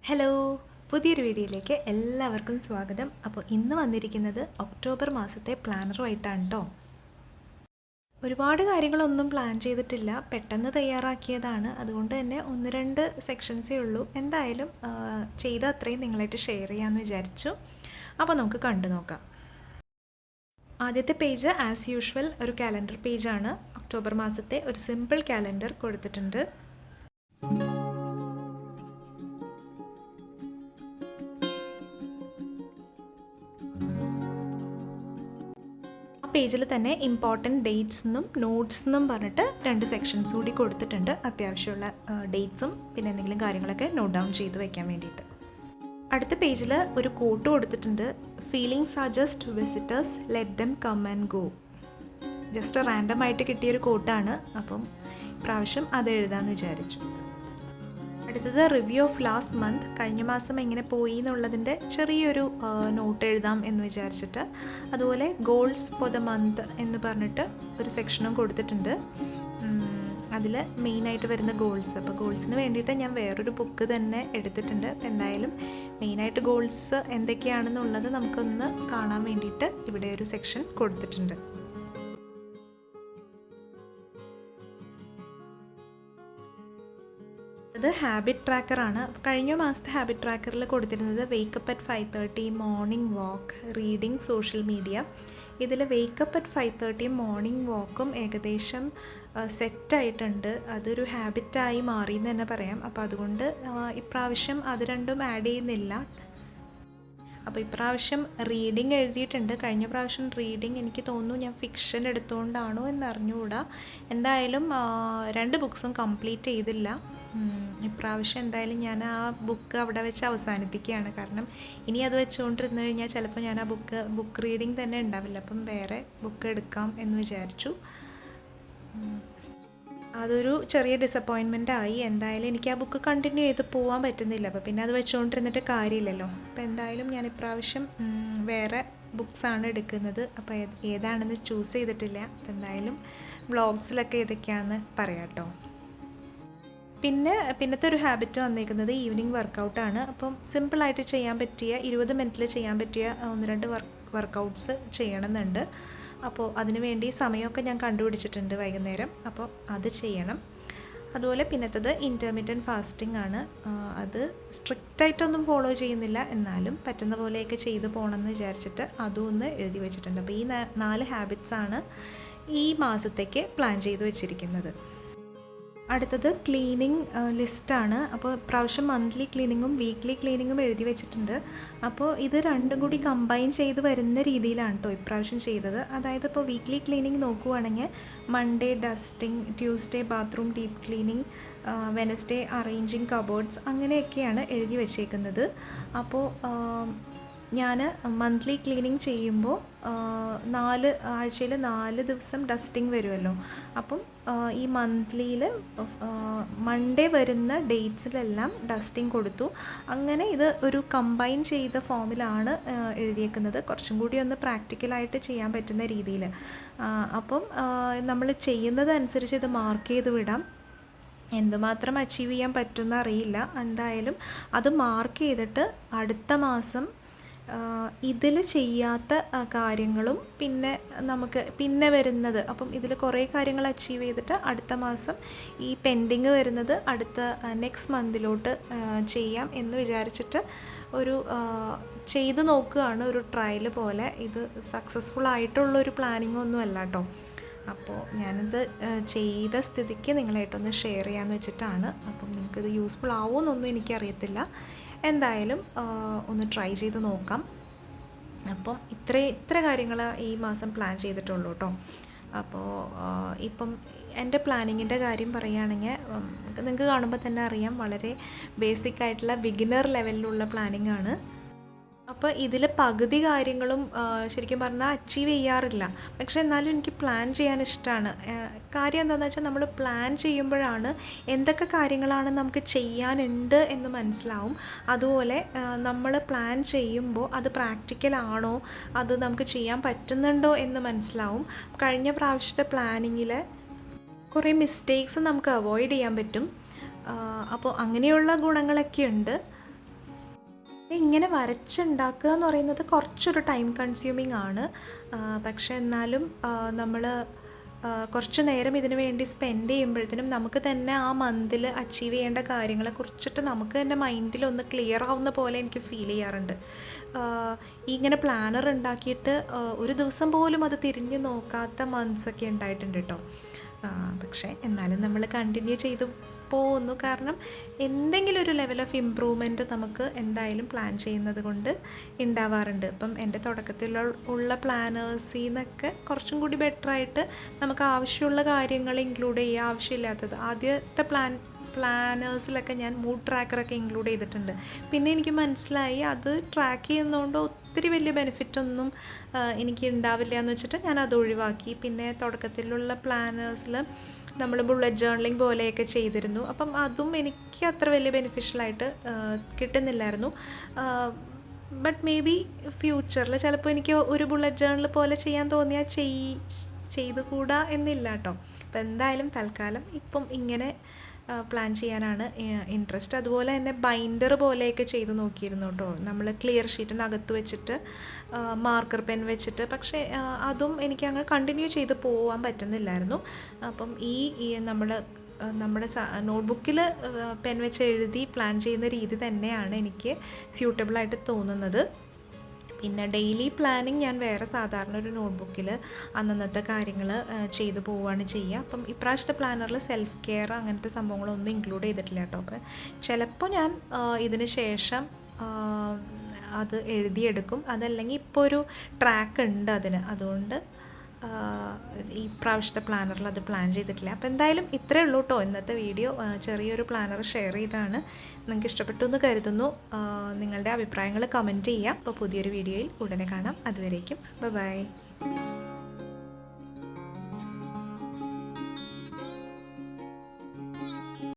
Hello, പുതിയൊരു വീഡിയോയിലേക്ക് എല്ലാവർക്കും സ്വാഗതം. അപ്പോൾ ഇന്ന് വന്നിരിക്കുന്നത് ഒക്ടോബർ മാസത്തെ പ്ലാനറുമായിട്ടാണ് കേട്ടോ. ഒരുപാട് കാര്യങ്ങളൊന്നും പ്ലാൻ ചെയ്തിട്ടില്ല, പെട്ടെന്ന് തയ്യാറാക്കിയതാണ്. അതുകൊണ്ട് തന്നെ ഒന്ന് രണ്ട് സെക്ഷൻസേ ഉള്ളൂ. എന്തായാലും ചെയ്ത അത്രയും നിങ്ങളായിട്ട് ഷെയർ ചെയ്യാമെന്ന് വിചാരിച്ചു. അപ്പോൾ നമുക്ക് കണ്ടു നോക്കാം. ആദ്യത്തെ പേജ് ആസ് യൂഷ്വൽ ഒരു കാലണ്ടർ പേജാണ്. ഒക്ടോബർ മാസത്തെ ഒരു സിമ്പിൾ കാലണ്ടർ കൊടുത്തിട്ടുണ്ട്. പേജിൽ തന്നെ ഇമ്പോർട്ടൻറ്റ് ഡേറ്റ്സ് എന്നും നോട്ട്സ് എന്നും പറഞ്ഞിട്ട് രണ്ട് സെക്ഷൻസ് കൂടി കൊടുത്തിട്ടുണ്ട്. അത്യാവശ്യമുള്ള ഡേറ്റ്സും പിന്നെ എന്തെങ്കിലും കാര്യങ്ങളൊക്കെ നോട്ട് ഡൗൺ ചെയ്ത് വെക്കാൻ വേണ്ടിയിട്ട്. അടുത്ത പേജിൽ ഒരു കോട്ട് കൊടുത്തിട്ടുണ്ട്. Feelings are just visitors, let them come and go. Just random ആയിട്ട് കിട്ടിയൊരു കോട്ടാണ്. അപ്പം ഇപ്രാവശ്യം അത് എഴുതാമെന്ന് വിചാരിച്ചു. അടുത്തത് റിവ്യൂ ഓഫ് ലാസ്റ്റ് മന്ത്, കഴിഞ്ഞ മാസം എങ്ങനെ പോയി എന്നുള്ളതിൻ്റെ ചെറിയൊരു നോട്ട് എഴുതാം എന്ന് വിചാരിച്ചിട്ട്. അതുപോലെ ഗോൾസ് ഫോർ ദ മന്ത് എന്ന് പറഞ്ഞിട്ട് ഒരു സെക്ഷനും കൊടുത്തിട്ടുണ്ട്. അതിൽ മെയിനായിട്ട് വരുന്ന ഗോൾസ്. അപ്പോൾ ഗോൾസിന് വേണ്ടിയിട്ട് ഞാൻ വേറൊരു ബുക്ക് തന്നെ എടുത്തിട്ടുണ്ട്. എന്തായാലും മെയിനായിട്ട് ഗോൾസ് എന്തൊക്കെയാണെന്നുള്ളത് നമുക്കൊന്ന് കാണാൻ വേണ്ടിയിട്ട് ഇവിടെ ഒരു സെക്ഷൻ കൊടുത്തിട്ടുണ്ട്. അത് ഹാബിറ്റ് ട്രാക്കറാണ്. കഴിഞ്ഞ മാസത്തെ ഹാബിറ്റ് ട്രാക്കറിൽ കൊടുത്തിരുന്നത് wake up at 5:30, morning walk, reading, social media. ഇതിൽ വേക്കപ്പ് അറ്റ് 5:30 മോർണിംഗ് വാക്കും ഏകദേശം സെറ്റായിട്ടുണ്ട്. അതൊരു ഹാബിറ്റായി മാറിയെന്ന് തന്നെ പറയാം. അപ്പോൾ അതുകൊണ്ട് ഇപ്രാവശ്യം അത് രണ്ടും ആഡ് ചെയ്യുന്നില്ല. അപ്പോൾ ഇപ്രാവശ്യം റീഡിങ് എഴുതിയിട്ടുണ്ട്. കഴിഞ്ഞ പ്രാവശ്യം റീഡിങ് എനിക്ക് തോന്നുന്നു ഞാൻ ഫിക്ഷൻ എടുത്തുകൊണ്ടാണോ എന്നറിഞ്ഞുകൂടാ. എന്തായാലും രണ്ട് ബുക്സും കംപ്ലീറ്റ് ചെയ്തില്ല. ഇപ്രാവശ്യം എന്തായാലും ഞാൻ ആ ബുക്ക് അവിടെ വെച്ച് അവസാനിപ്പിക്കുകയാണ്. കാരണം ഇനി അത് വെച്ചുകൊണ്ടിരുന്നു കഴിഞ്ഞാൽ ചിലപ്പോൾ ഞാൻ ആ ബുക്ക് റീഡിങ് തന്നെ ഉണ്ടാവില്ല. അപ്പം വേറെ ബുക്ക് എടുക്കാം എന്ന് വിചാരിച്ചു. അതൊരു ചെറിയ ഡിസപ്പോയിൻമെൻ്റ് ആയി. എന്തായാലും എനിക്ക് ആ ബുക്ക് കണ്ടിന്യൂ ചെയ്ത് പോകാൻ പറ്റുന്നില്ല. അപ്പോൾ പിന്നെ അത് വെച്ചുകൊണ്ടിരുന്നിട്ട് കാര്യമില്ലല്ലോ. അപ്പോൾ എന്തായാലും ഞാൻ ഇപ്രാവശ്യം വേറെ ബുക്സാണ് എടുക്കുന്നത്. അപ്പോൾ ഏതാണെന്ന് ചൂസ് ചെയ്തിട്ടില്ല. അപ്പോൾ എന്തായാലും വ്ളോഗ്സിലൊക്കെ ഏതൊക്കെയാണെന്ന് പറയാം കേട്ടോ. പിന്നത്തെ ഒരു ഹാബിറ്റ് വന്നേക്കുന്നത് ഈവനിങ് വർക്കൗട്ടാണ്. അപ്പം സിമ്പിളായിട്ട് ചെയ്യാൻ പറ്റിയ 20 മിനിറ്റിൽ ചെയ്യാൻ പറ്റിയ ഒന്ന് രണ്ട് വർക്കൗട്ട്സ് ചെയ്യണമെന്നുണ്ട്. അപ്പോൾ അതിനു വേണ്ടി സമയമൊക്കെ ഞാൻ കണ്ടുപിടിച്ചിട്ടുണ്ട് വൈകുന്നേരം. അപ്പോൾ അത് ചെയ്യണം. അതുപോലെ പിന്നത്തത് ഇൻ്റർമീഡിയറ്റ് ഫാസ്റ്റിംഗ് ആണ്. അത് സ്ട്രിക്റ്റായിട്ടൊന്നും ഫോളോ ചെയ്യുന്നില്ല, എന്നാലും പറ്റുന്ന പോലെയൊക്കെ ചെയ്ത് പോകണമെന്ന് വിചാരിച്ചിട്ട് അതും ഒന്ന് എഴുതി വെച്ചിട്ടുണ്ട്. അപ്പോൾ ഈ 4 ഹാബിറ്റ്സാണ് ഈ മാസത്തേക്ക് പ്ലാൻ ചെയ്ത് വെച്ചിരിക്കുന്നത്. അടുത്തത് ക്ലീനിങ് ലിസ്റ്റാണ്. അപ്പോൾ ഇപ്രാവശ്യം മന്ത്ലി ക്ലീനിങ്ങും വീക്ക്ലി ക്ലീനിങ്ങും എഴുതി വെച്ചിട്ടുണ്ട്. അപ്പോൾ ഇത് രണ്ടും കൂടി കമ്പൈൻ ചെയ്ത് വരുന്ന രീതിയിലാണ് കേട്ടോ ഇപ്രാവശ്യം ചെയ്തത്. അതായത് ഇപ്പോൾ വീക്ക്ലി ക്ലീനിങ് നോക്കുവാണെങ്കിൽ Monday dusting, Tuesday bathroom deep cleaning, Wednesday arranging cupboards, അങ്ങനെയൊക്കെയാണ് എഴുതി വെച്ചേക്കുന്നത്. അപ്പോൾ ഞാൻ മന്ത്ലി ക്ലീനിങ് ചെയ്യുമ്പോൾ 4 ആഴ്ചയിൽ 4 ദിവസം ഡസ്റ്റിംഗ് വരുമല്ലോ. അപ്പം ഈ മന്ത്ലിയിൽ മൺഡേ വരുന്ന ഡേറ്റ്സിലെല്ലാം ഡസ്റ്റിംഗ് കൊടുത്തു. അങ്ങനെ ഇത് ഒരു കമ്പൈൻ ചെയ്ത ഫോമിലാണ് എഴുതിയേക്കുന്നത്. കുറച്ചും കൂടി ഒന്ന് പ്രാക്ടിക്കലായിട്ട് ചെയ്യാൻ പറ്റുന്ന രീതിയിൽ. അപ്പം നമ്മൾ ചെയ്യുന്നതനുസരിച്ച് ഇത് മാർക്ക് ചെയ്ത് വിടാം. എന്തുമാത്രം അച്ചീവ് ചെയ്യാൻ പറ്റുമെന്ന് അറിയില്ല. എന്തായാലും അത് മാർക്ക് ചെയ്തിട്ട് അടുത്ത മാസം ഇതിൽ ചെയ്യാത്ത കാര്യങ്ങളും പിന്നെ വരുന്നത്, അപ്പം ഇതിൽ കുറേ കാര്യങ്ങൾ അച്ചീവ് ചെയ്തിട്ട് അടുത്ത മാസം ഈ പെൻഡിങ് വരുന്നത് അടുത്ത നെക്സ്റ്റ് മന്തിലോട്ട് ചെയ്യാം എന്ന് വിചാരിച്ചിട്ട് ഒരു ചെയ്ത് നോക്കുകയാണ്, ഒരു ട്രയൽ പോലെ. ഇത് സക്സസ്ഫുൾ ആയിട്ടുള്ളൊരു പ്ലാനിങ് ഒന്നും അല്ല കേട്ടോ. അപ്പോൾ ഞാനിത് ചെയ്ത സ്ഥിതിക്ക് നിങ്ങളായിട്ടൊന്ന് ഷെയർ ചെയ്യാമെന്ന് വെച്ചിട്ടാണ്. അപ്പം നിങ്ങൾക്കിത് യൂസ്ഫുൾ ആവുമെന്നൊന്നും എനിക്കറിയത്തില്ല. എന്തായാലും ഒന്ന് ട്രൈ ചെയ്ത് നോക്കാം. അപ്പം ഇത്ര കാര്യങ്ങൾ ഈ മാസം പ്ലാൻ ചെയ്തിട്ടുള്ളൂ കേട്ടോ. അപ്പോൾ ഇപ്പം എൻ്റെ പ്ലാനിങ്ങിൻ്റെ കാര്യം പറയുകയാണെങ്കിൽ നിങ്ങൾക്ക് കാണുമ്പോൾ തന്നെ അറിയാം, വളരെ ബേസിക് ആയിട്ടുള്ള ബിഗിനർ ലെവലിലുള്ള പ്ലാനിങ് ആണ്. അപ്പോൾ ഇതിൽ പകുതി കാര്യങ്ങളും ശരിക്കും പറഞ്ഞാൽ അച്ചീവ് ചെയ്യാറില്ല. പക്ഷേ എന്നാലും എനിക്ക് പ്ലാൻ ചെയ്യാൻ ഇഷ്ടമാണ്. കാര്യം എന്താണെന്ന് വെച്ചാൽ നമ്മൾ പ്ലാൻ ചെയ്യുമ്പോഴാണ് എന്തൊക്കെ കാര്യങ്ങളാണ് നമുക്ക് ചെയ്യാനുണ്ട് എന്ന് മനസ്സിലാവും. അതുപോലെ നമ്മൾ പ്ലാൻ ചെയ്യുമ്പോൾ അത് പ്രാക്ടിക്കലാണോ, അത് നമുക്ക് ചെയ്യാൻ പറ്റുന്നുണ്ടോ എന്ന് മനസ്സിലാവും. കഴിഞ്ഞ പ്രാവശ്യത്തെ പ്ലാനിങ്ങിൽ കുറേ മിസ്റ്റേക്സ് നമുക്ക് അവോയ്ഡ് ചെയ്യാൻ പറ്റും. അപ്പോൾ അങ്ങനെയുള്ള ഗുണങ്ങളൊക്കെ ഉണ്ട്. ഇങ്ങനെ വരച്ചുണ്ടാക്കുക എന്ന് പറയുന്നത് കുറച്ചൊരു ടൈം കൺസ്യൂമിങ് ആണ്. പക്ഷേ എന്നാലും നമ്മൾ കുറച്ച് നേരം ഇതിനു വേണ്ടി സ്പെൻഡ് ചെയ്യുമ്പോഴത്തേനും നമുക്ക് തന്നെ ആ മന്തിൽ അച്ചീവ് ചെയ്യേണ്ട കാര്യങ്ങളെ കുറിച്ചിട്ട് നമുക്ക് തന്നെ മൈൻഡിലൊന്ന് ക്ലിയർ ആവുന്ന പോലെ എനിക്ക് ഫീൽ ചെയ്യാറുണ്ട്. ഇങ്ങനെ പ്ലാനർ ഉണ്ടാക്കിയിട്ട് ഒരു ദിവസം പോലും അത് തിരിഞ്ഞ് നോക്കാത്ത മന്ത്സൊക്കെ ഉണ്ടായിട്ടുണ്ട് കേട്ടോ. പക്ഷേ എന്നാലും നമ്മൾ കണ്ടിന്യൂ ചെയ്ത് പോകുന്നു. കാരണം എന്തെങ്കിലും ഒരു ലെവൽ ഓഫ് ഇമ്പ്രൂവ്മെൻറ്റ് നമുക്ക് എന്തായാലും പ്ലാൻ ചെയ്യുന്നത് കൊണ്ട് ഉണ്ടാവാറുണ്ട്. ഇപ്പം എൻ്റെ തുടക്കത്തിലുള്ള പ്ലാനേഴ്സിൽ നിന്നൊക്കെ കുറച്ചും കൂടി ബെറ്ററായിട്ട് നമുക്ക് ആവശ്യമുള്ള കാര്യങ്ങൾ ഇൻക്ലൂഡ് ചെയ്യുക, ആവശ്യമില്ലാത്തത് ആദ്യത്തെ പ്ലാനേഴ്സിലൊക്കെ ഞാൻ മൂഡ് ട്രാക്കറൊക്കെ ഇൻക്ലൂഡ് ചെയ്തിട്ടുണ്ട്. പിന്നെ എനിക്ക് മനസ്സിലായി അത് ട്രാക്ക് ചെയ്യുന്നതുകൊണ്ട് ഒത്തിരി വലിയ ബെനിഫിറ്റൊന്നും എനിക്ക് ഉണ്ടാവില്ല എന്ന് വെച്ചിട്ട് ഞാൻ അത് ഒഴിവാക്കി. പിന്നെ തുടക്കത്തിലുള്ള പ്ലാനേഴ്സിൽ നമ്മൾ ബുള്ളറ്റ് ജേർണലിംഗ് പോലെയൊക്കെ ചെയ്തിരുന്നു. അപ്പം അതും എനിക്ക് അത്ര വലിയ ബെനിഫിഷ്യലായിട്ട് കിട്ടുന്നില്ലായിരുന്നു. ബട്ട് മേ ബി ഫ്യൂച്ചറിൽ ചിലപ്പോൾ എനിക്ക് ഒരു ബുള്ളറ്റ് ജേർണൽ പോലെ ചെയ്യാൻ തോന്നിയാൽ ചെയ്തുകൂടാ എന്നില്ല കേട്ടോ. അപ്പോൾ എന്തായാലും തൽക്കാലം ഇപ്പം ഇങ്ങനെ പ്ലാൻ ചെയ്യാനാണ് ഇൻട്രസ്റ്റ്. അതുപോലെ തന്നെ ബൈൻഡർ പോലെയൊക്കെ ചെയ്ത് നോക്കിയിരുന്നു കേട്ടോ. നമ്മൾ ക്ലിയർ ഷീറ്റിനകത്ത് വെച്ചിട്ട് മാർക്കർ പെൻ വെച്ചിട്ട്. പക്ഷേ അതും എനിക്ക് അങ്ങനെ കണ്ടിന്യൂ ചെയ്ത് പോകാൻ പറ്റുന്നില്ലായിരുന്നു. അപ്പം നമ്മുടെ നോട്ട്ബുക്കിൽ പെൻ വെച്ച് എഴുതി പ്ലാൻ ചെയ്യുന്ന രീതി തന്നെയാണ് എനിക്ക് സ്യൂട്ടബിളായിട്ട് തോന്നുന്നത്. പിന്നെ ഡെയിലി പ്ലാനിങ് ഞാൻ വേറെ സാധാരണ ഒരു നോട്ട്ബുക്കിൽ അന്നന്നത്തെ കാര്യങ്ങൾ ചെയ്തു പോവുകയാണ് ചെയ്യുക. അപ്പം ഇപ്രാവശ്യത്തെ പ്ലാനറിൽ സെൽഫ് കെയർ അങ്ങനത്തെ സംഭവങ്ങളൊന്നും ഇൻക്ലൂഡ് ചെയ്തിട്ടില്ല കേട്ടോ. അപ്പം ചിലപ്പോൾ ഞാൻ ഇതിന് ശേഷം അത് എഴുതിയെടുക്കും. അതല്ലെങ്കിൽ ഇപ്പോൾ ഒരു ട്രാക്ക് ഉണ്ട് അതിന്, അതുകൊണ്ട് ഈ പ്രാവശ്യത്തെ പ്ലാനറിൽ അത് പ്ലാൻ ചെയ്തിട്ടില്ല. അപ്പോൾ എന്തായാലും ഇത്രയേ ഉള്ളൂ കേട്ടോ ഇന്നത്തെ വീഡിയോ. ചെറിയൊരു പ്ലാനർ ഷെയർ ചെയ്താണ്. നിങ്ങൾക്ക് ഇഷ്ടപ്പെട്ടു എന്ന് കരുതുന്നു. നിങ്ങളുടെ അഭിപ്രായങ്ങൾ കമൻറ്റ് ചെയ്യാം. അപ്പോൾ പുതിയൊരു വീഡിയോയിൽ ഉടനെ കാണാം. അതുവരേക്കും ബൈ.